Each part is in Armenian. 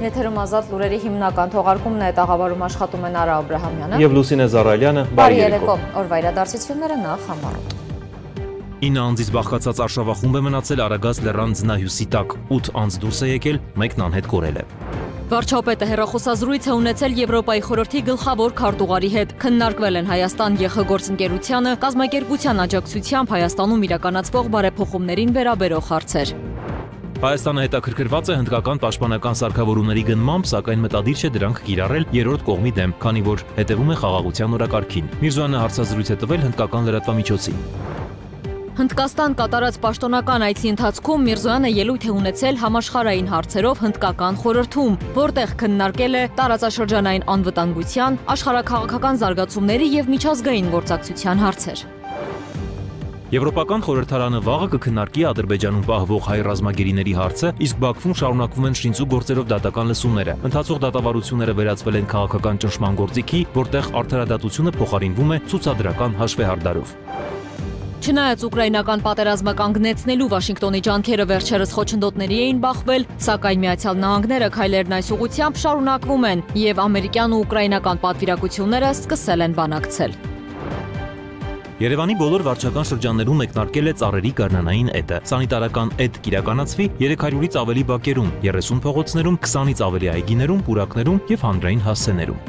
եթերում ազատ լուրերի հիմնական թողարկումն է, տաղավարում աշխատում են Արա Աբրահամյանը և Լուսինե Զարայելյանը, բարի երեկո, օրվա իրադարձությունները նախ համառոտ։ 9 անձից բաղկացած արշավախումբ է մնացել Արագած լեռան ձնահյուսի տակ, 8 անձ դուրս է եկել, մեկն անհետ կորել է։ Վարչապետը հեռախոսազրույց է ունեցել Եվրոպայի խորհրդի գլխավոր քարտուղարի հետ, քննարկվել են Հայաստան ԵԽ գործընկերությանը, կազմակերպության աջակցությամբ Հայաստանում իրականացվող բարեփոխումներին վերաբերող հարցեր։ Հայաստանը հետաքրքրված է հնդկական պաշտպանական սարքավորումների գնմամբ, սակայն մտադիր չէ դրանք կիրառել երրորդ կողմի դեմ, քանի որ հետևում է խաղաղության օրակարգին։ Միրզոյանը հարցազրույց է տվել հնդկական լրատվամիջոցին։ Հնդկաստան կատարած պաշտոնական այցի ընթացքում Միրզոյանը ելույթ է ունեցել համաշխարհային հարցերով հնդկական խորհրդում, որտեղ քննարկել է տարածաշրջանային անվտանգության, աշխարհաքաղաքական զարգացումների և միջազգային գործակցության հարցեր։ Եվրոպական խորհրդարանը վաղը կքննարկի Ադրբեջանում պահվող հայ ռազմագերիների հարցը, իսկ Բաքվում շարունակվում են շինծու գործերով դատական լսումները։ Ընթացող դատավարությունները վերածվել են քաղաքական ճնշման գործիքի, որտեղ արդարադատությունը փոխարինվում է ցուցադրական հաշվեհարդարով։ Չնայած ուկրաինական պատերազմը կանգնեցնելու Վաշինգտոնի ջանքերը վերջերս խոչընդոտների էին բախվել, սակայն Միացյալ Նահանգները քայլերն այս ուղղությամբ շարունակվում են, և ամերիկյան ու ուկրաինական պատվիրակությունները սկսել են բանակցել։ Երևանի բոլոր վարչական շրջաններում մեկնարկել է ծառերի գարնանային էտը։ Սանիտարական էտ կիրականացվի 300-ից ավելի բակերում, 30 փողոցներում, 20-ից ավելի այգիներում, պուրակներում և հանրային հասցեներում։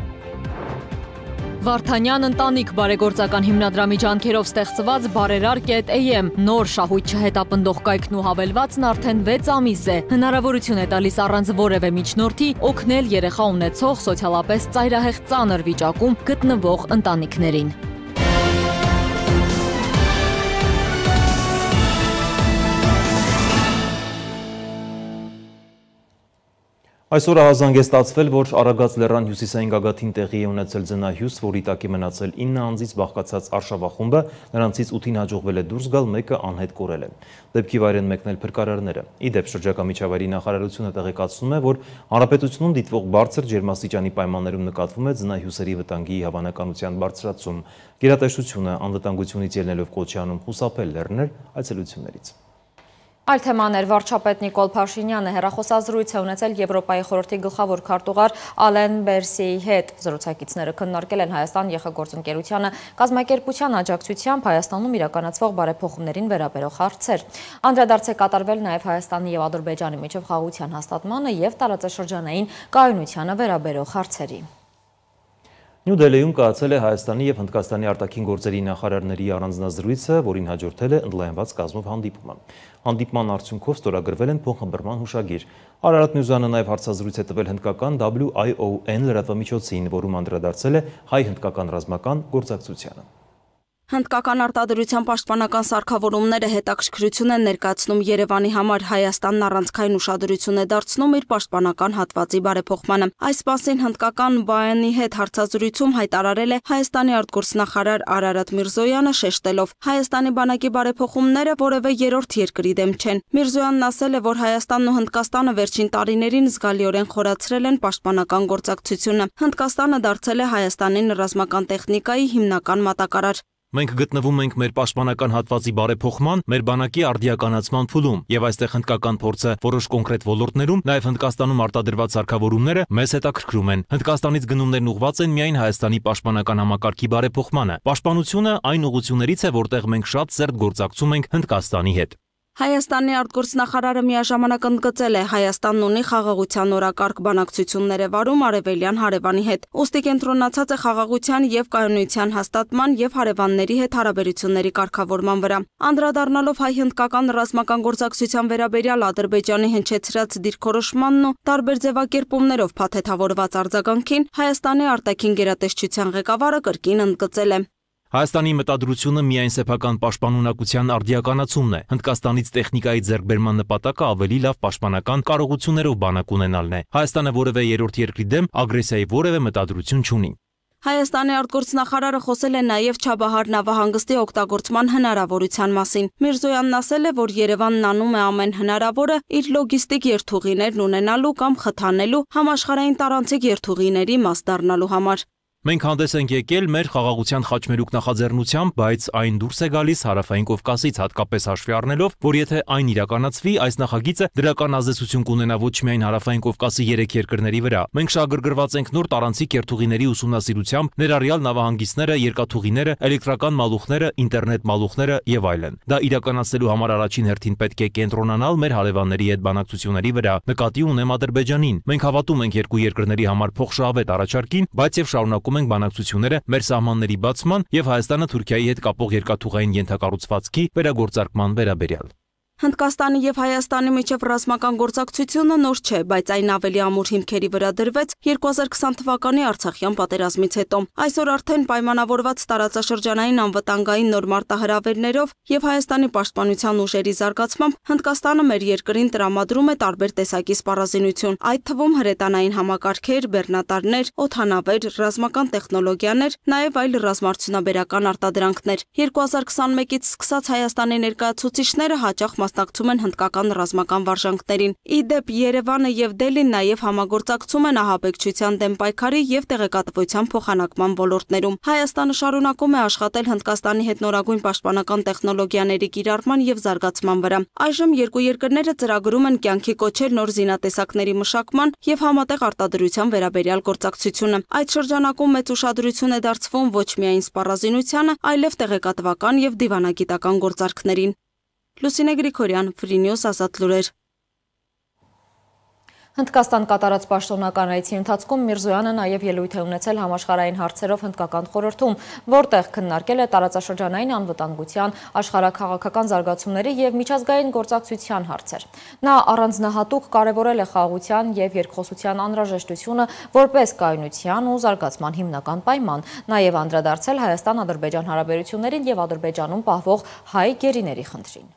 Վարդանյան ընտանիք բարեգործական հիմնադրամի ջանքերով ստեղծված բարերար.am նոր շահույթ չհետապնդող կայքն ու հավելվածն արդեն 6 ամիս է, հնարավորություն է տալիս առանց որևէ միջնորդի օգնել երեխա ունեցող սոցիալապես ծայրահեղ ծանր վիճակում գտնվող ընտանիքներին։ Այսօր ահազանգ է ստացվել, որ Արագած լեռան հյուսիսային գագաթին տեղի է ունեցել ձնահյուս, որի տակ է մնացել 9 անձից բաղկացած արշավախումբը, նրանցից 8-ին հաջողվել է դուրս գալ, մեկը անհետ կորել է։ Դեպքի վայր են մեկնել փրկարարները։ Ի դեպ շրջակա միջավայրի նախարարությունը տեղեկացնում է, որ հանրապետությունում դիտվող բարձր ջերմաստիճանի պայմաններում նկատվում է ձնահյուսերի վտանգի հավանականության բարձրացում։ Գերատեսչությունը անվտանգությունից ելնելով կոչ է անում խուսափել լեռներ այցելություններից։ Այլ թեմաներ վարչապետ Նիկոլ Փաշինյանը հեռախոսազրույց է ունեցել Եվրոպայի խորհրդի գլխավոր քարտուղար Ալեն Բերսիի հետ։ Զրուցակիցները քննարկել են Հայաստան ԵԽ գործընկերությանը կազմակերպության աջակցությամբ Հայաստանում իրականացվող բարեփոխումներին վերաբերող հարցեր։ Անդրադարձ է կատարվել նաև Հայաստանի և Ադրբեջանի միջև խաղաղության հաստատմանը և տարածաշրջանային կայունությանը վերաբերող հարցերի։ Նյու Դելիում կայացել է Հայաստանի և Հնդկաստանի արտաքին գործերի նախարարների առանձնազրույցը, որին հաջորդել է ընդլայնված կազմով հանդիպումը։ Հանդիպման արդյունքով ստորագրվել են փոխհմբռնման հուշագիր։ Արարատ Միրզոյանը նաև հարցազրույց է տվել հնդկական WION լրատվամիջոցին, որում անդրադարձել է հայ-հնդկական ռազմական գործակցությանը։ Հնդկական արտադրության պաշտպանական սարքավորումները հետաքրքրություն են ներկայացնում Երևանի համար, Հայաստանն առանցքային ուշադրություն է դարձնում իր պաշտպանական հատվածի բարեփոխմանը։ Այս մասին հնդկական BION-ի հետ հարցազրույցում հայտարարել է Հայաստանի արտգործնախարար Արարատ Միրզոյանը, շեշտելով Հայաստանի բանակի բարեփոխումները որևէ երրորդ երկրի դեմ չեն։ Միրզոյանն ասել է, որ Հայաստանն ու Հնդկաստանը վերջին տարիներին զգալիորեն խորացրել են պաշտպանական գործակցությունը։ Հնդկաստանը դարձել է Հայաստանին ռազմական տեխնիկայի հիմնական մատակարար։ Մենք գտնվում ենք մեր պաշտպանական հատվածի բարեփոխման, մեր բանակի արդիականացման փուլում, եւ այստեղ հնդկական փորձը որոշ կոնկրետ ոլորտներում, նաեւ Հնդկաստանում արտադրված սարքավորումները մեզ հետաքրքրում են։ Հնդկաստանից գնումներն ուղղված են միայն Հայաստանի պաշտպանական համակարգի բարեփոխմանը։ Պաշտպանությունը այն ուղղություններից է, որտեղ մենք շատ սերտ գործակցում ենք Հնդկաստանի հետ։ Հայաստանի արտգործնախարարը միաժամանակ ընդգծել է Հայաստանն ունի խաղաղության օրակարգ բանակցություններ է վարում արևելյան հարևանի հետ։ Ուստի կենտրոնացած է խաղաղության և կայունության հաստատման և հարևանների հետ հարաբերությունների կարգավորման վրա։ Անդրադառնալով հայ-հնդկական ռազմական գործակցության վերաբերյալ Ադրբեջանի հնչեցրած դիրքորոշմանն ու տարբեր ձևակերպումներով փաթեթավորված արձագանքին, Հայաստանի արտաքին գերատեսչության ղեկավարը կրկին ընդգծել է. Հայաստանի մտադրությունը միայն սեփական պաշտպանունակության արդիականացումն է։ Հնդկաստանից տեխնիկայի ձեռքբերման նպատակը ավելի լավ պաշտպանական կարողություններով բանակ ունենալն է։ Հայաստանը որևէ երրորդ երկրի դեմ ագրեսիայի որևէ մտադրություն չունի։ Հայաստանի արտգործնախարարը խոսել է նաև Չաբահար նավահանգստի օգտագործման հնարավորության մասին։ Միրզոյանն ասել է, որ Երևանն անում է ամեն հնարավորը իր լոգիստիկ երթուղիներն ունենալու կամ խթանելու համաշխարհային տարանցիկ երթուղիների մաս դառնալու համար։ Մենք հանդես ենք եկել մեր խաղաղության խաչմերուկ նախաձեռնությամբ, բայց այն դուրս է գալիս Հարավային Կովկասից, հատկապես հաշվի առնելով, որ եթե այն իրականացվի, այս նախագիծը դրական ազդեցություն կունենա ոչ միայն Հարավային Կովկասի 3 երկրների վրա։ Մենք շահագրգռված ենք նոր տարանցիկ երթուղիների ուսումնասիրությամբ, ներառյալ նավահանգիստները, երկաթուղիները, էլեկտրական մալուխները, ինտերնետ մալուխները եւ այլն։ Դա իրականացնելու համար առաջին հերթին պետք է կենտրոնանալ մեր հարևանների հետ բանակցությունների վրա։ Նկատի ունեմ Ադրբեջանին։ Մենք հավատում ենք երկու երկրների համար փոխշահավետ առաջարկին, բայց եւ շարունակում ենք բանակցությունները մեր սահմանների բացման եւ Հայաստանը Թուրքիայի հետ կապող երկաթուղային ենթակառուցվածքի վերագործարկման վերաբերյալ։ Հնդկաստանի եւ Հայաստանի միջև ռազմական գործակցությունը նոր չէ, բայց այն ավելի ամուր հիմքերի վրա դրվեց 2020 թվականի Արցախյան պատերազմից հետո։ Այսօր արդեն պայմանավորված տարածաշրջանային անվտանգային նոր մարտահրավերներով եւ Հայաստանի պաշտպանության ուժերի զարգացմամբ Հնդկաստանը մեր երկրին տրամադրում է տարբեր տեսակի սպառազինություն, այդ թվում հրետանային համակարգեր, բեռնատարներ, օդանավեր, ռազմական տեխնոլոգիաներ, նաեւ այլ ռազմարդյունաբերական արտադրանքներ։ 2021-ից սկսած Հայաստանի ներկայացուցիչները հաճախ մասնակցում են հնդկական ռազմական վարժանքներին։ Իդեպ Երևանը եւ Դելին նաեւ համագործակցում են ահաբեկչության դեմ պայքարի եւ տեղեկատվության փոխանակման ոլորտներում։ Հայաստանը շարունակում է աշխատել Հնդկաստանի հետ նորագույն պաշտպանական տեխնոլոգիաների կիրառման եւ զարգացման վրա։ Այժմ երկու երկրները ծրագրում են կյանքի կոչել նոր զինատեսակների մշակման եւ համատեղ արտադրության վերաբերյալ գործակցությունը։ Այդ շրջանակում մեծ ուշադրություն է դարձվում ոչ միայն սպառազինությանը, այլև տեղեկատվական եւ դիվանագիտական գործարքներին։ Լուսինե Գրիգորյան, Free News, Ազատ լուրեր։ Հնդկաստան կատարած պաշտոնական այցի ընթացքում Միրզոյանը նաև ելույթ է ունեցել համաշխարհային հարցերով հնդկական խորհրդում, որտեղ քննարկել է տարածաշրջանային անվտանգության, աշխարհաքաղաքական զարգացումների եւ միջազգային գործակցության հարցեր։ Նա առանձնահատուկ կարևորել է խաղաղության եւ երկխոսության անհրաժեշտությունը որպես կայունության ու զարգացման հիմնական պայման, նաև անդրադարձել Հայաստան-Ադրբեջան հարաբերություններին եւ Ադրբեջանում պահվող հայ գերիների խնդրին։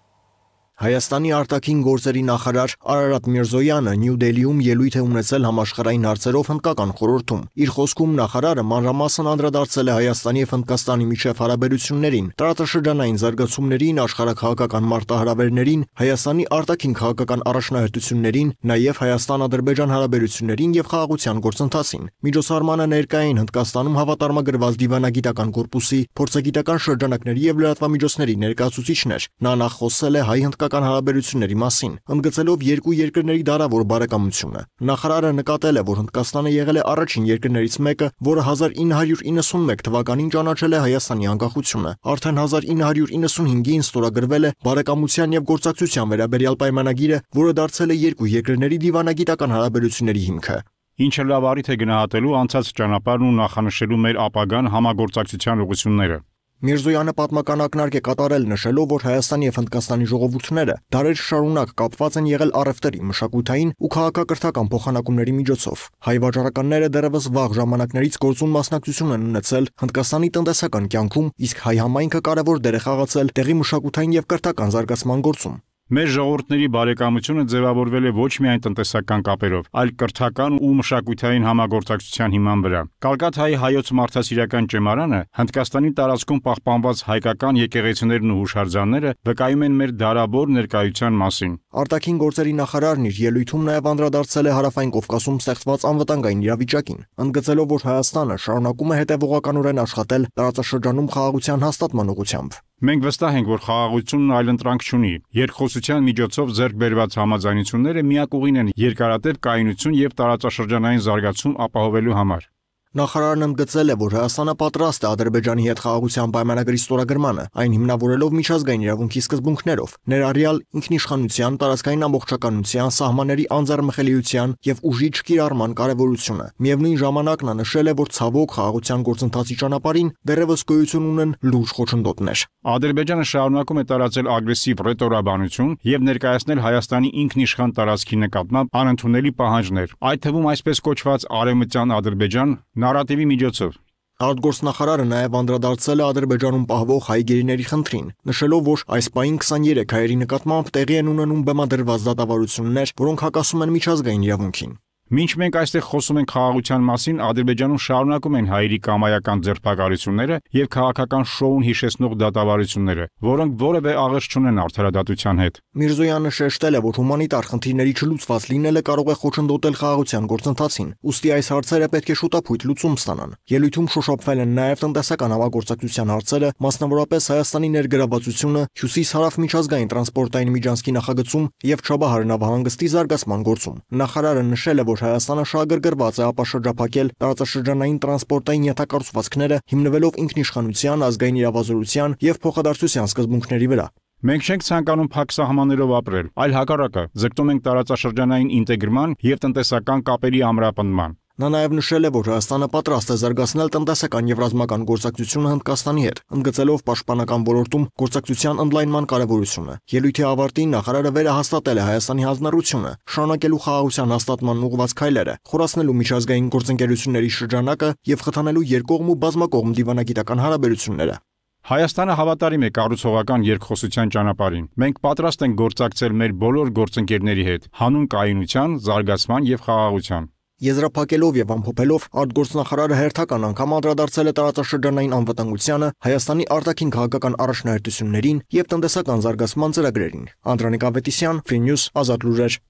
Հայաստանի արտաքին գործերի նախարար Արարատ Միրզոյանը Նյու Դելիում ելույթ է ունեցել համաշխարհային հարցերով հնդկական խորհրդում։ Իր խոսքում նախարարը մանրամասն անդրադարձել է Հայաստանի եւ Հնդկաստանի միջև հարաբերություններին, տարածաշրջանային զարգացումներին, աշխարհաքաղաքական մարտահրավերներին, Հայաստանի արտաքին քաղաքական առաջնահերթություններին, նաեւ Հայաստան-Ադրբեջան հարաբերություններին եւ խաղաղության գործընթացին։ Միջոցառմանը ներկային Հնդկաստանում հավատարմագրված դիվանագիտական կորպուսի, փորձագիտական շրջանակների եւ լրատվամիջոցների ներկայացուցիչներ։ Նա նախ խոսել է հայ-հնդկական հարաբերությունների մասին, ընդգծելով երկու երկրների դարավոր բարեկամությունը։ Նախարարը նկատել է, որ Հնդկաստանը եղել է առաջին երկրներից մեկը, որը 1991 թվականին ճանաչել է Հայաստանի անկախությունը։ Արդեն 1995-ին ստորագրվել է բարեկամության եւ գործակցության վերաբերյալ պայմանագիրը, որը դարձել է երկու երկրների դիվանագիտական հարաբերությունների հիմքը։ Ինչը լավ առիթ է գնահատելու անցած ճանապարհն ու նախանշելու մեր ապագան համագործակցության ուղղությունները։ Միրզոյանը պատմական ակնարկ է կատարել նշելով, որ Հայաստանի եւ Հնդկաստանի ժողովուրդները դարեր շարունակ կապված են եղել առևտրի, մշակութային ու քաղաքակրթական փոխանակումների միջոցով։ Հայ վաճառականները դեռևս վաղ ժամանակներից գործուն մասնակցություն են ունեցել Հնդկաստանի տնտեսական կյանքում, իսկ հայ համայնքը կարևոր դեր է խաղացել տեղի մշակութային եւ կրթական զարգացման գործում։ Մեր ժողովուրդների բարեկամությունը ձևավորվել է ոչ միայն տնտեսական կապերով, այլ կրթական ու մշակութային համագործակցության հիման վրա։ Կալկաթայի հայոց մարդասիրական ճեմարանը, Հնդկաստանի տարածքում պահպանված հայկական եկեղեցիներն ու հուշարձանները վկայում են մեր դարավոր ներկայության մասին։ Արտաքին գործերի նախարարն իր ելույթում նաև անդրադարձել է Հարավային Կովկասում ստեղծված անվտանգային իրավիճակին, ընդգծելով, որ Հայաստանը շարունակում է հետևողականորեն աշխատել տարածաշրջանում խաղաղության հաստատման ուղղությամբ։ Մենք վստահ ենք, որ խաղաղությունն այլընտրանք չունի։ Երկխոսության միջոցով ձեռք բերված համաձայնությունները միակ ուղին են երկարատև կայունություն եւ տարածաշրջանային զարգացում ապահովելու համար։ Նախարարն ընդգծել է, որ Հայաստանը պատրաստ է Ադրբեջանի հետ խաղաղության պայմանագրի ստորագրմանը, այն հիմնավորելով միջազգային իրավունքի սկզբունքներով, ներառյալ ինքնիշխանության, տարածքային ամբողջականության, սահմանների անձեռնմխելիության եւ ուժի չկիրառման կարեւորությունը։ Միևնույն ժամանակ նա նշել է, որ ցավոք խաղաղության գործընթացի ճանապարհին դեռևս գոյություն ունեն լուրջ խոչընդոտներ։ Ադրբեջանը շարունակում է տարածել ագրեսիվ ռետորաբանություն եւ ներկայացնել Հայաստանի ինքնիշխան տարածքի նկատմամբ անընդունելի պահանջներ, այդ թվում այսպես կոչված արևմտյան Ադրբեջան նարատիվի միջոցով։ Արտգործնախարարը նաև անդրադարձել է Ադրբեջանում պահվող հայ գերիների խնդրին, նշելով, որ այս պահին 23 հայերի նկատմամբ տեղի են ունենում բեմադրված դատավարություններ, որոնք հակասում են միջազգային իրավունքին։ Մինչ մենք այստեղ խոսում ենք խաղաղության մասին, Ադրբեջանում շարունակում են հայերի կամայական ձերբակալությունները եւ քաղաքական շոուն հիշեցնող դատավարությունները, որոնք որևէ աղերս չունեն արդարադատության հետ։ Միրզոյանը շեշտել է, որ հումանիտար խնդիրների չլուծված լինելը կարող է խոչընդոտել խաղաղության գործընթացին, ուստի այս հարցերը պետք է շուտապույտ լուծում ստանան։ Ելույթում շոշափվել են նաեւ տնտեսական համագործակցության հարցերը, մասնավորապես Հայաստանի ներգրավվածությունը հյուսիս-հարավ միջազգային տրանսպորտային միջանցքի նախագծում եւ Չաբահար նավահանգստի զարգացման գործում։ Նախարարը նշել է, որ Հայաստանը շահագրգռված է ապաշրջափակել տարածաշրջանային տրանսպորտային ենթակառուցվածքները հիմնվելով ինքնիշխանության, ազգային իրավազորության եւ փոխադարձության սկզբունքների վրա։ Մենք չենք ցանկանում փակ սահմաններով ապրել, այլ հակառակը, ձգտում ենք տարածաշրջանային ինտեգրման եւ տնտեսական կապերի ամրապնդման։ Նա նաև նշել է, որ Հայաստանը պատրաստ է զարգացնել տնտեսական եւ ռազմական գործակցությունը Հնդկաստանի հետ, ընդգծելով պաշտպանական ոլորտում գործակցության ընդլայնման կարևորությունը։ Ելույթի ավարտին նախարարը վերահաստատել է Հայաստանի հանձնառությունը, շարունակելու խաղաղության հաստատման ուղղված քայլերը, խորացնելու միջազգային գործընկերությունների շրջանակը եւ խթանելու երկկողմ ու բազմակողմ դիվանագիտական հարաբերությունները։ Հայաստանը հավատարիմ է կառուցողական երկխոսության ճանապարհին։ Մենք պատրաստ ենք գործակցել մեր բոլոր գործընկերների հետ, հանուն կայունության, զարգացման եւ խաղաղության։ Եզրափակելով եւ ամփոփելով արտգործնախարարը հերթական անգամ անդրադարձել է տարածաշրջանային անվտանգությանը, Հայաստանի արտաքին քաղաքական առաջնահերթություններին եւ տնտեսական զարգացման ծրագրերին։ Անդրանիկ Ավետիսյան, Free News, Ազատ լուրեր։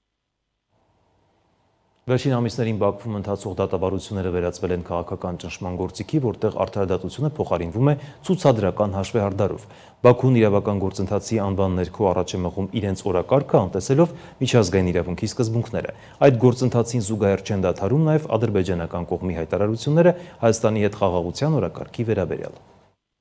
Վերջին ամիսներին Բաքվում ընթացող դատավարությունները վերածվել են քաղաքական ճնշման գործիքի, որտեղ արդարադատությունը փոխարինվում է ցուցադրական հաշվեհարդարով։ Բաքուն իրավական գործընթացի անվան ներքո առաջ է մղում իրենց օրակարգը, անտեսելով միջազգային իրավունքի սկզբունքները։ Այդ գործընթացին զուգահեռ չեն դադարում նաև ադրբեջանական կողմի հայտարարությունները Հայաստանի հետ խաղաղության օրակարգի վերաբերյալ։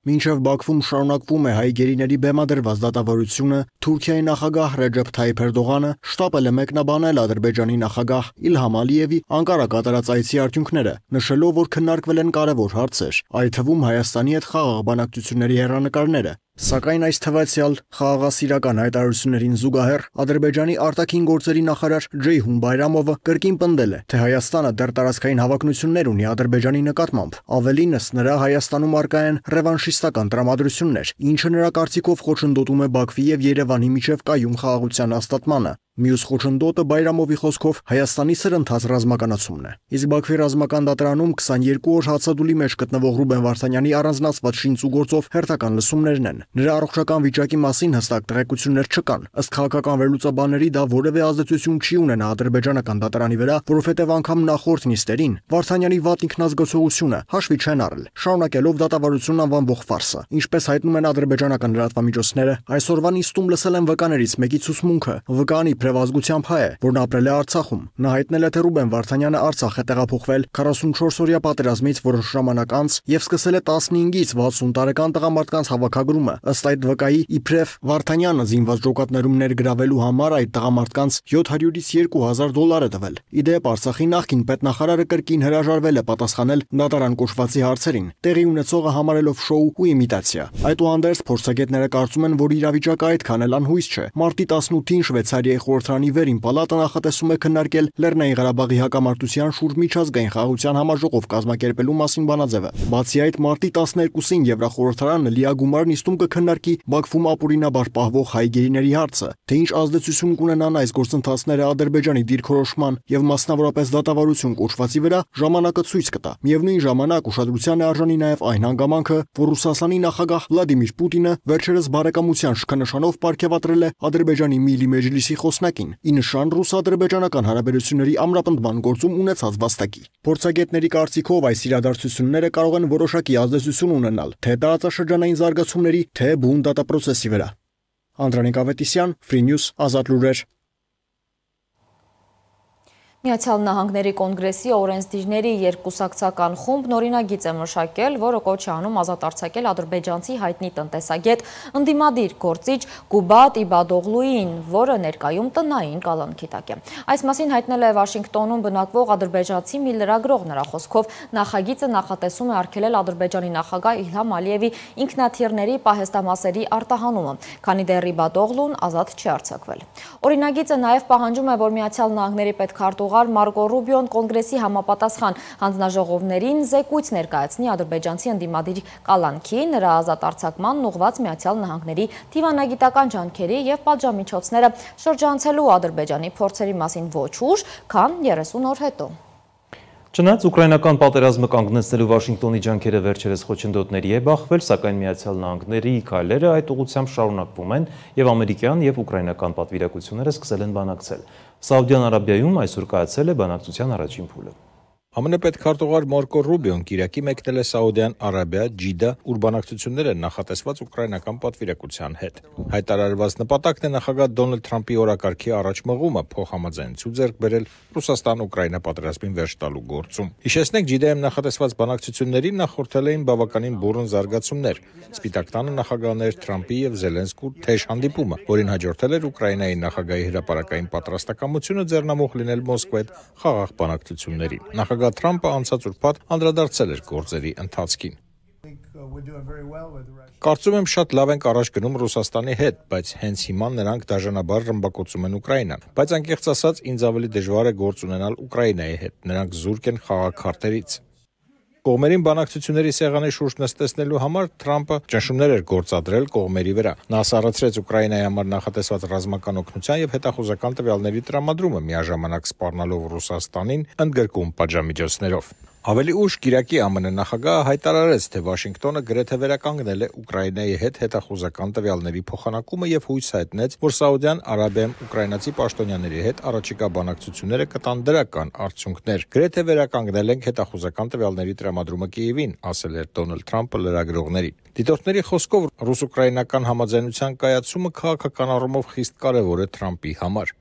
Մինչև Բաքվում շարունակվում է հայ գերիների բեմադրված դատավարությունը, Թուրքիայի նախագահ Ռեջեփ Թայիփ Էրդողանը շտապել է մեկնաբանել Ադրբեջանի նախագահ Իլհամ Ալիևի Անկարա կատարած այցի արդյունքները, նշելով, որ քննարկվել են կարևոր հարցեր, այդ թվում Հայաստանի հետ խաղաղ բանակցությունների հեռանկարները։ Սակայն այս թվացյալ խաղաղասիրական հայտարարություններին զուգահեռ Ադրբեջանի արտաքին գործերի նախարար Ջեյհուն Բայրամովը կրկին պնդել է, թե Հայաստանը դեռ տարածքային հավակնություններ ունի Ադրբեջանի նկատմամբ։ Ավելինս, նրա Հայաստանում արկա են ռևանշիստական տրամադրություններ, ինչը նրա կարծիքով խոչընդոտում է Բաքվի եւ Երևանի միջև կայուն խաղաղության հաստատմանը։ Մյուս խոչընդոտը Բայրամովի խոսքով Հայաստանի սրընթաց ռազմականացումն է։ Իսկ Բաքվի ռազմական դատարանում 22 օր հացադուլի մեջ գտնվող Ռուբեն Վարդանյանի առանձնացված շինծուգործով հերթական լսումներն են։ Նրա առողջական վիճակի մասին հստակ տեղեկություններ չկան։ Ըստ քաղաքական վերլուծաբանների դա որևէ ազդեցություն չի ունենա ադրբեջանական դատարանի վրա, որովհետև անգամ նախորդ նիստերին Վարդանյանի վատ ինքնազգացողությունը հաշվի չեն առել, շարունակելով դատավարությունն անվանվող ֆարսը։ Ինչպես հայտնում են ադրբեջանական լրատվամիջոցները, այսօրվա նիստում լսել են վկաներից մեկի ցուցմունքը։ Վկանի Պրեվազգությամբ հայ է, որն ապրել է Արցախում։ Նա հայտնել է, թե Ռուբեն Վարդանյանը Արցախ է տեղափոխվել 44-օրյա պատերազմից որոշ ժամանակ անց եւ սկսել է 15-ից 60 տարեկան տղամարդկանց հավաքագրումը։ Ըստ այդ վկայի, իբրև Վարդանյանը զինված ջոկատներում ներգրավելու համար այդ տղամարդկանց 700-ից 2000 դոլար է տվել։ Իդեպ Արցախի նախկին պետնախարարը կրկին հրաժարվել է պատասխանել դատարան կոչվածի հարցերին, տեղի ունեցողը համարելով շոու ու իմիտացիա։ Այդուհանդերձ փորձագետները կարծում են, որ իրավիճակը այդքան էլ անհույս չէ։ Մարտի 18-ին Շվեյցարիայի խորհրդարանի վերին պալատը նախատեսում է քննարկել Լեռնային Ղարաբաղի հակամարտության շուրջ միջազգային խաղաղության համաժողով կազմակերպելու մասին բանաձևը։ Բացի այդ, մարտի 12-ին Եվրախորհրդարանը լիագումար նիստում կքննարկի Բաքվում ապօրինաբար պահվող հայ գերիների հարցը, թե ինչ ազդեցություն կունենան այս գործընթացները Ադրբեջանի դիրքորոշման եւ մասնավորապես դատավարություն կոչվածի վրա, ժամանակը ցույց կտա։ Միևնույն ժամանակ ուշադրության է արժանի նաեւ այն հանգամանքը, որ Ռուսաստանի նախագահ Վլադիմիր Պուտինը վերջերս բարեկամության շքանշանով պարգևատրել է Ադրբեջանի Միլի Մեջլիսի խոսնակին, ի նշան ռուս-ադրբեջանական հարաբերությունների ամրապնդման գործում ունեցած վաստակի։ Փորձագետների կարծիքով այս իրադարձությունները կարող են որոշակի ազդեցություն ունենալ թե տարածաշրջանային զարգացումների, թե բուն դատապրոցեսի վրա։ Անդրանիկ Ավետիսյան, Free News, Ազատ լուրեր։ Միացյալ Նահանգների կոնգրեսի օրենսդիրների երկուսակցական խումբն օրինագիծ է մշակել, որը կոչ է անում ազատ արձակել ադրբեջանցի հայտնի տնտեսագետ ընդդիմադիր գործիչ Գուբատ Իբադօղլուին, որը ներկայում տնային կալանքի տակ է։ Այս մասին հայտնել է Վաշինգտոնում բնակվող ադրբեջանցի մի լրագրող, նրա խոսքով նախագիծը նախատեսում է արգելել Ադրբեջանի նախագահ Իլհամ Ալիևի ինքնաթիռների պահեստամասերի արտահանումը, քանի դեռ Իբադօղլուն ազատ չի արձակվել։ Օրինագիծը նաև պահանջում է, որ Միացյալ Նահանգների պետքարտուղար քարտուղար Մարկո Ռուբիոն կոնգրեսի համապատասխան հանձնաժողովներին զեկույց ներկայացնի ադրբեջանցի ընդդիմադիր կալանքի, նրա ազատ արձակմանն ուղղված Միացյալ Նահանգների դիվանագիտական ջանքերի և պատժամիջոցները շրջանցելու Ադրբեջանի փորձերի մասին ոչ ուշ, քան 30 օր հետո։ Չնայած ուկրաինական պատերազմը կանգնեցնելու Վաշինգտոնի ջանքերը վերջերս խոչընդոտների է բախվել, սակայն Միացյալ Նահանգների քայլերը այդ ուղղությամբ շարունակվում են և ամերիկյան և ուկրաինական պատվիրակությունները սկսել են բանակցել։ Սաուդյան Արաբիայում այսօր կայացել է բանակցության առաջին փուլը։ ԱՄՆ պետքարտուղար Մարկո Ռուբիոն կիրակի մեկնել է Սաուդյան Արաբիա, Ջիդա, ուր բանակցություններ են նախատեսված ուկրաինական պատվիրակության հետ։ Հայտարարված նպատակն է նախագահ Դոնալդ Թրամփի օրակարգի առաջմղումը փոխհամաձայնություն ձեռք բերել Ռուսաստան-Ուկրաինա պատերազմին վերջ տալու գործում։ Հիշեցնենք, Ջիդայում նախատեսված բանակցություններին նախորդել էին բավականին բուռն զարգացումներ։ Սպիտակ տանը նախագահներ Թրամփի և Զելենսկու թեժ հանդիպումը, որին հաջորդել էր Ուկրաինայի նախագահի հրապարակային պատրաստակամությունը ձեռնամուխ լինել Մոսկվա հետ խաղաղ բանակցություններին։ Նախագահ Թրամփը անցած ուրբաթ անդրադարձել էր գործերի ընթացքին։ Կարծում եմ շատ լավ ենք առաջ գնում Ռուսաստանի հետ, բայց հենց հիմա նրանք դաժանաբար ռմբակոծում են Ուկրաինան։ Բայց անկեղծ ասած, ինձ ավելի դժվար է գործ ունենալ Ուկրաինայի հետ, նրանք զուրկ են խաղաղ քարտերից։ Կողմերին բանակցությունների սեղանի շուրջ նստեցնելու համար Թրամփը ճնշումներ էր գործադրել կողմերի վրա։ Նա սառեցրեց Ուկրաինայի համար նախատեսված ռազմական օգնության և հետախուզական տվյալների տրամադրումը, միաժամանակ սպառնալով Ռուսաստանին ընդգրկում պատժամիջոցներով։ Ավելի ուշ կիրակի ԱՄՆ նախագահը հայտարարեց, թե Վաշինգտոնը գրեթե վերականգնել է Ուկրաինայի հետ հետախուզական տվյալների փոխանակումը և հույս հայտնեց, որ Սաուդյան Արաբիայում ուկրաինացի պաշտոնյաների հետ առաջիկա բանակցությունները կտան դրական արդյունքներ։ Գրեթե վերականգնել ենք հետախուզական տվյալների տրամադրումը Կիևին, ասել էր Դոնալդ Թրամփը լրագրողներին։ Դիտորդների խոսքով ռուս-ուկրաինական համաձայնության կայացումը քաղաքական առումով խիստ կարևոր է Թրամփի համար։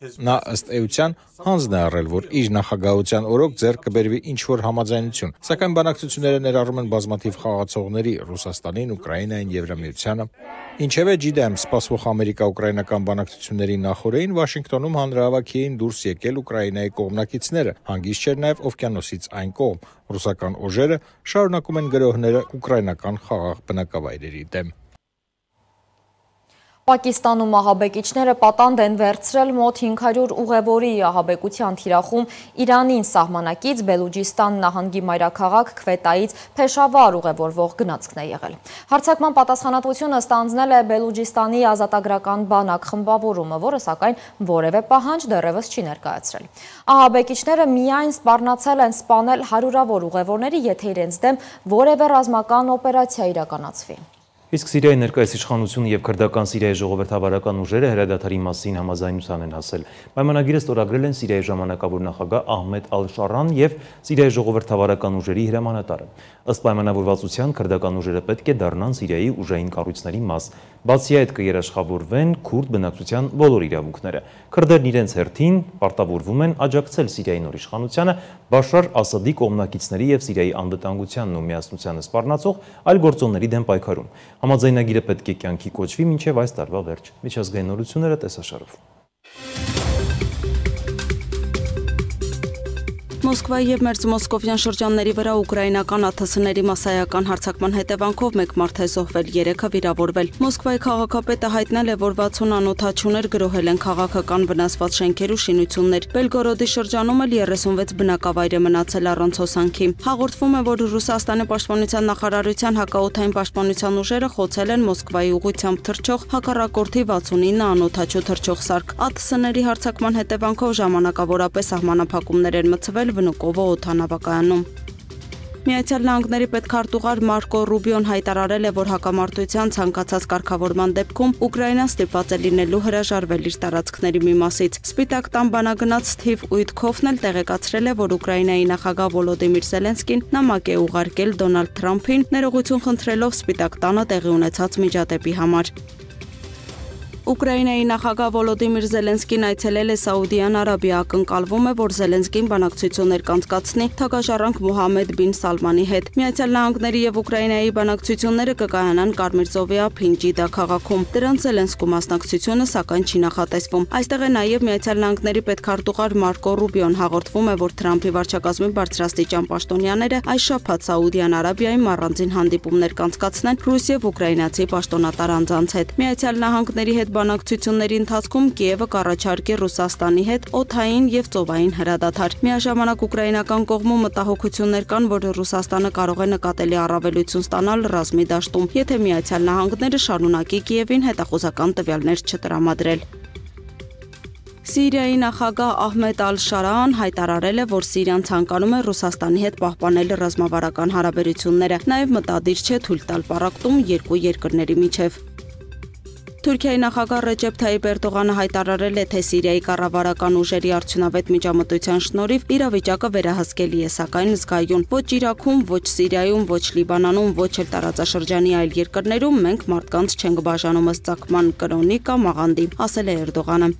Նա ըստ էության հանձն է առել, որ իր նախագահության օրոք ձեռք կբերվի ինչ-որ համաձայնություն, սակայն բանակցությունները ներառում են բազմաթիվ խաղացողների՝ Ռուսաստանին, Ուկրաինային, Եվրամիությանը։ Ինչևէ, Ջիդայում սպասվող ամերիկա-ուկրաինական բանակցությունների նախօրեին Վաշինգտոնում հանրահավաքի էին դուրս եկել Ուկրաինայի կողմնակիցները, հանգիստ չէր նաև օվկիանոսից այն կողմ։ Ռուսական ուժերը շարունակում են գրոհները ուկրաինական խաղաղ բնակավայրերի դեմ։ Պակիստանում ահաբեկիչները պատանդ են վերցրել մոտ 500 ուղևորի ահաբեկության թիրախում Իրանին սահմանակից Բելուջիստան նահանգի մայրաքաղաք Քվետայից Փեշավար ուղևորվող գնացքն է եղել։ Հարձակման պատասխանատվությունը ստանձնել է Բելուջիստանի ազատագրական բանակ խմբավորումը, որը սակայն որևէ պահանջ դեռևս չի ներկայացրել։ Ահաբեկիչները միայն սպառնացել են սպանել հարյուրավոր ուղևորների, եթե իրենց դեմ որևէ ռազմական օպերացիա իրականացվի։ Իսկ Սիրիայի ներկայիս իշխանությունը և քրդական Սիրիայի ժողովրդավարական ուժերը հրադադարի մասին համաձայնության են հասել։ Պայմանագիրը ստորագրել են Սիրիայի ժամանակավոր նախագահ Ահմեդ Ալ-Շարան և Սիրիայի ժողովրդավարական ուժերի հրամանատարը։ Ըստ պայմանավորվածության քրդական ուժերը պետք է դառնան Սիրիայի ուժային կառույցների մաս։ Բացի այդ կերաշխավորվեն քուրդ բնակչության բոլոր իրավունքները։ Քրդերն իրենց հերթին պարտավորվում են աջակցել Սիրիայի նոր իշխանությանը Բաշար Ասադի կողմնակիցների և Սիրիայի անվտանգությանն ու միասնությանը սպառնացող այլ գործոնների դեմ պայքարում։ Համաձայնագիրը պետք է կյանքի կոչվի մինչև այս տարվա վերջ։ Միջազգային նորությունները տեսաշարով։ Մոսկվայի և Մերձմոսկովյան շրջանների վրա ուկրաինական ԱԹՍ-ների մասսայական հարձակման հետևանքով մեկ մարդ է զոհվել, 3-ը վիրավորվել։ Մոսկվայի քաղաքապետը հայտնել է, որ 60 անօթաչուներ գրոհել են քաղաքական վնասված շենքեր ու շինություններ։ Բելգորոդի շրջանում էլ 36 բնակավայր է մնացել առանց հոսանքի։ Հաղորդվում է, որ Ռուսաստանի պաշտպանության նախարարության հակաօդային պաշտպանության ուժերը խոցել են Մոսկվայի ուղղությամբ թռչող հակառակորդի 69 անօթաչու թռչող սարք։ ԱԹՍ-ների հարձակման հետևանքով ժամանակավորապես սահմանափակումներ են մտցվել Վնուկովո օդանավակայանում։ Միացյալ Նահանգների պետքարտուղար Մարկո Ռուբիոն հայտարարել է, որ հակամարտության ցանկացած կարգավորման դեպքում Ուկրաինան ստիպված է լինելու հրաժարվել իր տարածքների մի մասից։ Սպիտակ տան բանագնաց Սթիվ Ուիտքոֆն էլ տեղեկացրել է, որ Ուկրաինայի նախագահ Վոլոդիմիր Զելենսկին նամակ է ուղարկել Դոնալդ Թրամփին, ներողություն խնդրելով Սպիտակ տանը տեղի ունեցած միջադեպի համար։ Ուկրաինայի նախագահ Վոլոդիմիր Զելենսկին այցելել է Սաուդյան Արաբիա, ակնկալվում է, որ Զելենսկին բանակցություններ կանցկացնի թագաժառանգ Մոհամմեդ բին Սալմանի հետ։ Միացյալ Նահանգների և Ուկրաինայի բանակցությունները կկայանան Կարմիր ծովի ափին Ջիդա քաղաքում։ Դրանց Զելենսկու մասնակցությունը սակայն չի նախատեսվում։ Այստեղ է նաև Միացյալ Նահանգների պետքարտուղար Մարկո Ռուբիոն։ Հաղորդվում է, որ Թրամփի վարչակազմի բարձրաստիճան պաշտոնյաները այս շաբաթ Սաուդյան Արաբիայում առանձին հանդիպումներ կանցկացնեն ռուս և ուկրաինացի պաշտոնատար անձանց հետ։ Միացյալ Նահանգների հետ բանակցությունների ընթացքում Կիևը կառաջարկի Ռուսաստանի հետ օդային եւ ծովային հրադադար։ Միաժամանակ ուկրաինական կողմում մտահոգություններ կան, որ Ռուսաստանը կարող է նկատելի առավելություն ստանալ ռազմի դաշտում, եթե Միացյալ Նահանգները շարունակի Կիևին հետախուզական տվյալներ չտրամադրել։ Սիրիայի նախագահ Ահմեդ Ալ-Շարան հայտարարել է, որ Սիրիան ցանկանում է Ռուսաստանի հետ պահպանել ռազմավարական հարաբերությունները, նաև մտադիր չէ թույլ տալ պառակտում երկու երկրների միջև։ Թուրքիայի նախագահ Ռեջեփ Թայիփ Էրդողանը հայտարարել է, թե Սիրիայի կառավարական ուժերի արդյունավետ միջամտության շնորհիվ իրավիճակը վերահսկելի է, սակայն զգայուն ոչ Իրաքում, ոչ Սիրիայում, ոչ Լիբանանում, ոչ էլ տարածաշրջանի այլ երկրներում մենք մարդկանց չենք բաժանում ըստ ցակման կրոնի կամ աղանդի, ասել է Էրդողանը։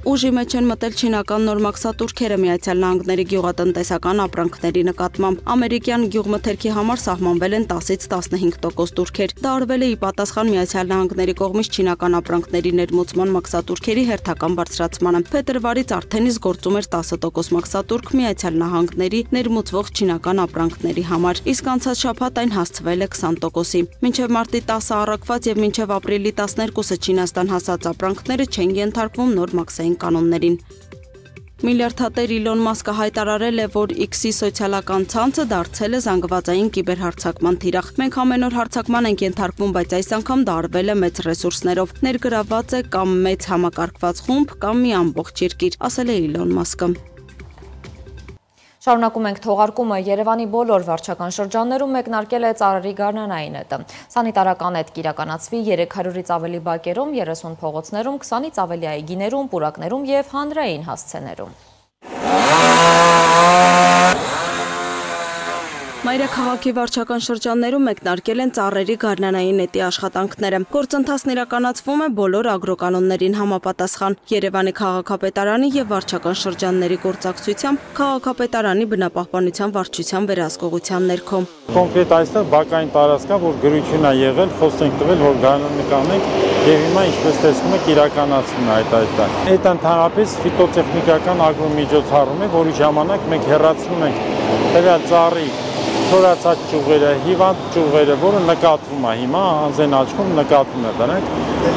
Ուժի մեջ են մտել չինական նոր մաքսատուրքերը Միացյալ Նահանգների գյուղատնտեսական ապրանքների նկատմամբ։ Ամերիկյան գյուղմթերքի համար սահմանվել են 10-ից 15% տուրքեր։ Դա արվել է ի պատասխան Միացյալ Նահանգների կողմից չինական ապրանքների ներմուծման մաքսատուրքերի հերթական բարձրացմանը։ Փետրվարից արդեն իսկ գործում էր 10% մաքսատուրք Միացյալ Նահանգների ներմուծվող չինական ապրանքների համար, իսկ անցած շաբաթ այն հասցվել է 20%-ի։ Մինչև մարտի 10-ը առաքված եւ մինչև ապրիլի 12-ը Չինաստան հասած ապրանքները չեն ենթարկվում նոր մաքսային կանոններին։ Միլիարդատեր Իլոն Մասկը հայտարարել է, որ X-ի սոցիալական ցանցը դարձել է զանգվածային կիբերհարձակման թիրախ։ Մենք ամեն օր հարձակման ենք ենթարկվում, բայց այս անգամ դա արվել է մեծ ռեսուրսներով։ Ներգրաված է կամ մեծ համակարգված խումբ, կամ մի ամբողջ երկիր, ասել է Իլոն Մասկը։ Շարունակում ենք թողարկումը Երևանի բոլոր վարչական շրջաններում մեկնարկել է ծառերի գարնանային էտը։ Սանիտարական էտ կիրականացվի 300-ից ավելի բակերում, 30 փողոցներում, 20-ից ավելի այգիներում, պուրակներում և հանրային հասցեներում։ Մայրաքաղաքի վարչական շրջաններում մեկնարկել են ծառերի գարնանային էտի աշխատանքները։ Գործընթացն իրականացվում է բոլոր ագրոկանոններին համապատասխան։ Երևանի քաղաքապետարանի եւ վարչական շրջանների գործակցությամբ քաղաքապետարանի բնապահպանության վարչության վերահսկողության ներքո։ Կոնկրետ այստեղ բակային տարածք կա, որ գրություն է եղել, խոսք ենք տվել, որ գարնանը կանենք եւ հիմա ինչպես տեսնում եք իրականացվում է այդ այդտեղ։ Այդ ընդհանրապես ֆիտոտեխնիկական ագրոմիջոցառում է, որի ժամանակ մենք հեռացնում ենք տվյալ ծառի թորացած ճյուղերը, հիվանդ ճյուղերը, որը նկատվում է հիմա, անձեն աչքում նկատվում է դրանք,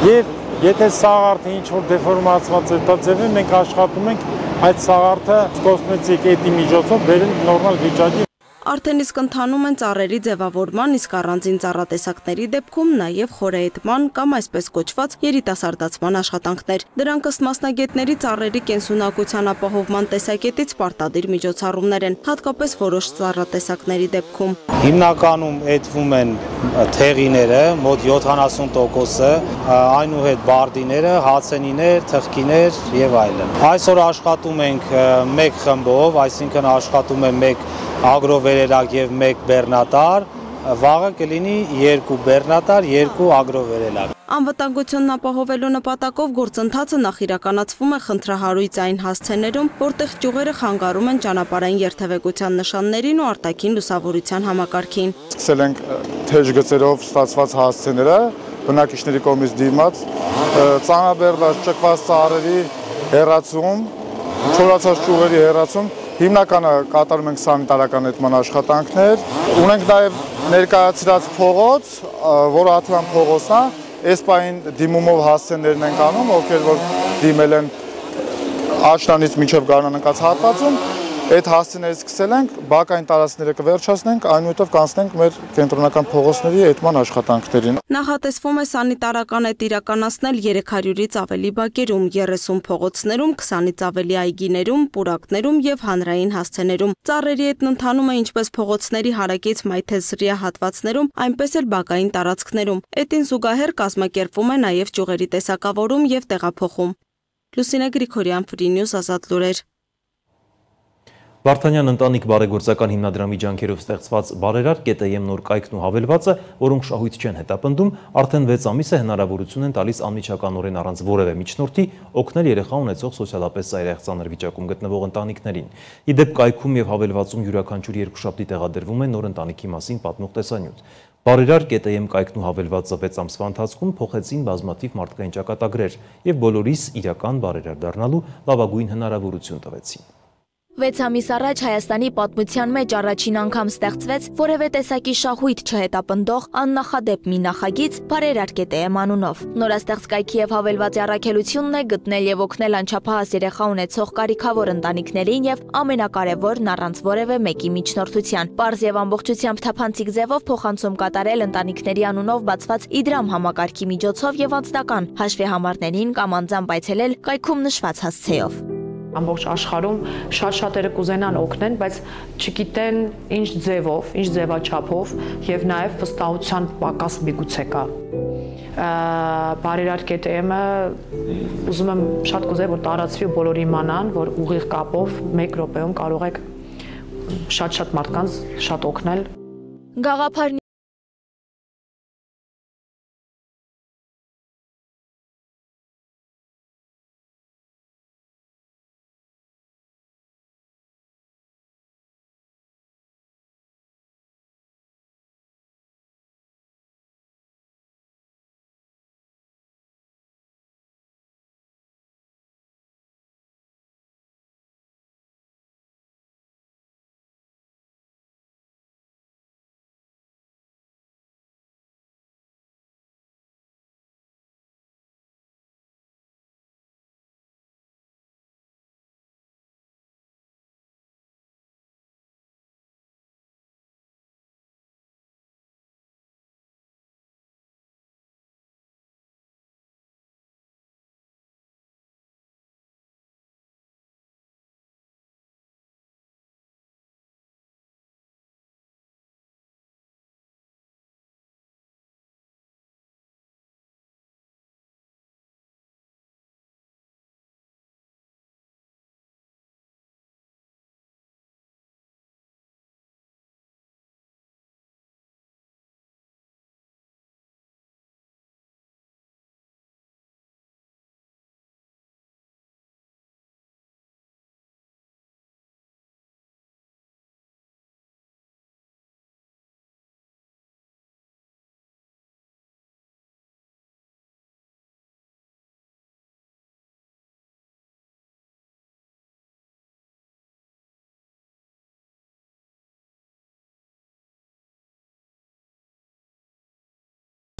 եւ եթե սաղարթը ինչ-որ դեֆորմացված է դա ձևի, մենք աշխատում ենք այդ սաղարթը կոսմետիկ էտի միջոցով բերել նորմալ վիճակի։ Արդեն իսկ ընթանում են ծառերի ձևավորման, իսկ առանձին ծառատեսակների դեպքում նաև խորհեդման կամ այսպես կոչված երիտասարդացման աշխատանքներ։ Դրանք ըստ մասնագետների ծառերի կենսունակության ապահովման տեսակետից պարտադիր միջոցառումներ են, հատկապես որոշ ծառատեսակների դեպքում։ Հիմնականում էտվում են թեղիները, մոտ 70%-ը, այնուհետ բարդիները, հացենիներ, թխկիներ եւ այլն։ Այսօր աշխատում ենք մեկ խմբով, այսինքն աշխատում է մեկ ագրովերելակ եւ մեկ բեռնատար, վաղը կլինի 2 բեռնատար, 2 ագրովերելակ։ Անվտանգությունն ապահովելու նպատակով գործընթացը նախ իրականացվում է խնդրահարույց այն հասցեներում, որտեղ ճյուղերը խանգարում են ճանապարհային երթևեկության նշաններին ու արտաքին լուսավորության համակարգին։ Սկսել ենք թեժ գծերով ստացված հասցեները, բնակիչների կողմից դիմաց, ծանրաբեռնված ճկված ծառերի հեռացում, չորացած ճյուղերի հեռացում, հիմնականը կատարում ենք սանիտարական էտման աշխատանքներ։ Ունենք նաև ներկայացրած փողոց, որը Աթլան փողոցն է, այս պահին դիմումով հասցեներն ենք անում, ովքեր որ դիմել են Աշնանից մինչև գարնան ընկած հատվածում, այդ հասցեներից սկսել ենք, բակային տարածքները կվերջացնենք, այնուհետև կանցնենք մեր կենտրոնական փողոցների էտման աշխատանքներին։ Նախատեսվում է սանիտարական էտ իրականացնել 300-ից ավելի բակերում, 30 փողոցներում, 20-ից ավելի այգիներում, պուրակներում եւ հանրային հասցեներում։ Ծառերի էտն ընթանում է ինչպես փողոցների հարակից մայթեզրիա հատվածներում, այնպես էլ բակային տարածքներում։ Էտին զուգահեռ կազմակերպվում է նաեւ ճյուղերի տեսակավորում եւ տեղափոխում։ Լուսինե Գրիգորյան, Free News, Ազատ լուրեր։ Վարդանյան ընտանիք բարեգործական հիմնադրամի ջանքերով ստեղծված բարերար ԿՏԵՄ նոր կայքն ու հավելվածը, որոնք շահույթ չեն հետապնդում, արդեն 6 ամիս է հնարավորություն են տալիս անմիջականորեն առանց որևէ միջնորդի օգնել երեխա ունեցող սոցիալապես ծայրահեղ ծանր վիճակում գտնվող ընտանիքներին։ Ի դեպ կայքում եւ հավելվածում յուրաքանչյուր երկուշաբթի տեղադրվում է նոր ընտանիքի մասին պատմող տեսանյութ։ Բարերար ԿՏԵՄ կայքն ու հավելվածը 6 ամսվա ընթացքում փոխեցին բազմաթիվ մարդկային ճակատագրեր եւ բոլորիս իրական բարերար դառնալու լավագույն հնարավորություն տվեցին։ 6 ամիս առաջ Հայաստանի պատմության մեջ առաջին անգամ ստեղծվեց որևէ տեսակի շահույթ չհետապնդող աննախադեպ մի նախագիծ Բարերարկետեմ անունով։ Նորաստեղծ կայքի եւ հավելվածի առաքելությունն է գտնել եւ օգնել անչափահաս երեխա ունեցող կարիքավոր ընտանիքներին եւ ամենակարևորն առանց որևէ մեկի միջնորդության։ Պարզ եւ ամբողջությամբ թափանցիկ ձևով փոխանցում կատարել ընտանիքների անունով բացված Իդրամ համակարգի միջոցով եւ անձնական հաշվի համարներին կամ անձամբ այցելել կայքում նշված հասցեով։ Ամբողջ աշխարհում շատ-շատերը կուզենան օգնեն, բայց չգիտեն ինչ ձևով, ինչ ձևաչափով եւ նաեւ վստահության պակաս միգուցե կա։ Բարերարկետեմը ուզում եմ շատ կուզեի, որ տարածվի ու բոլորը իմանան, որ ուղիղ կապով 1 րոպեում կարող եք շատ մարդկանց շատ օգնել։ Գաղափարն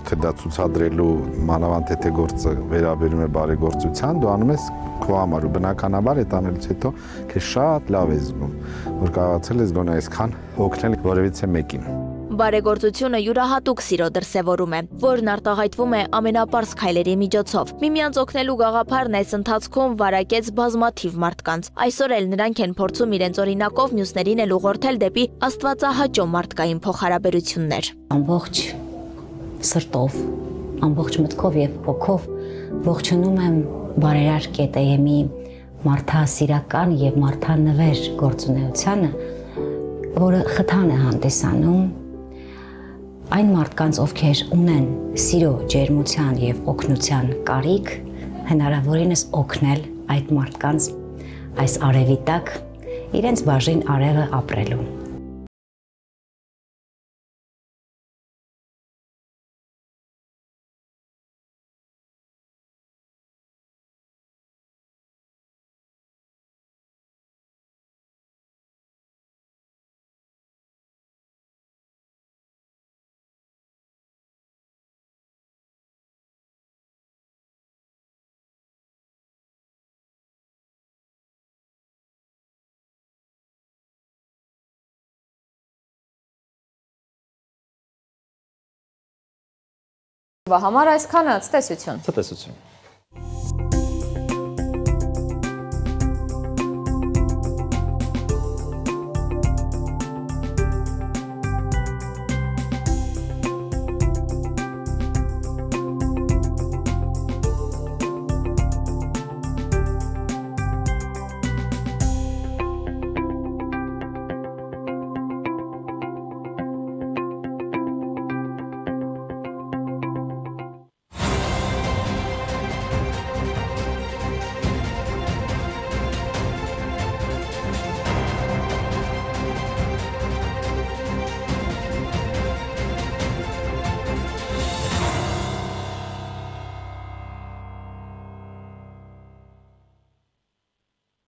թե դա ցուցադրելու մանավանդ եթե գործը վերաբերում է բարեգործության, դու անում ես քո համար ու բնականաբար այդ անելուց հետո քեզ շատ լավ ես զգում, որ կարողացել ես գոնե այսքան օգնել որևիցե մեկին։ Բարեգործությունը յուրահատուկ սիրո դրսևորում է, որն արտահայտվում է ամենապարզ քայլերի միջոցով։ Միմյանց օգնելու գաղափարն այս ընթացքում վարակեց բազմաթիվ մարդկանց։ Այսօր էլ նրանք են փորձում իրենց օրինակով մյուսներին էլ ուղղորդել դեպի աստվածահաճո մարդկային փոխհարաբերություններ։ Ամբողջ սրտով, ամբողջ մտքով եւ հոգով ողջունում եմ Բարերարկետեմի մարդասիրական եւ մարդանվեր գործունեությանը, որը խթան է հանդիսանում այն մարդկանց, ովքեր ունեն սիրո, ջերմության եւ օգնության կարիք, հնարավորինս օգնել այդ մարդկանց այս արևի տակ իրենց բաժին արևը ապրելու։ Համար այսքանը ցտեսություն։ Ցտեսություն։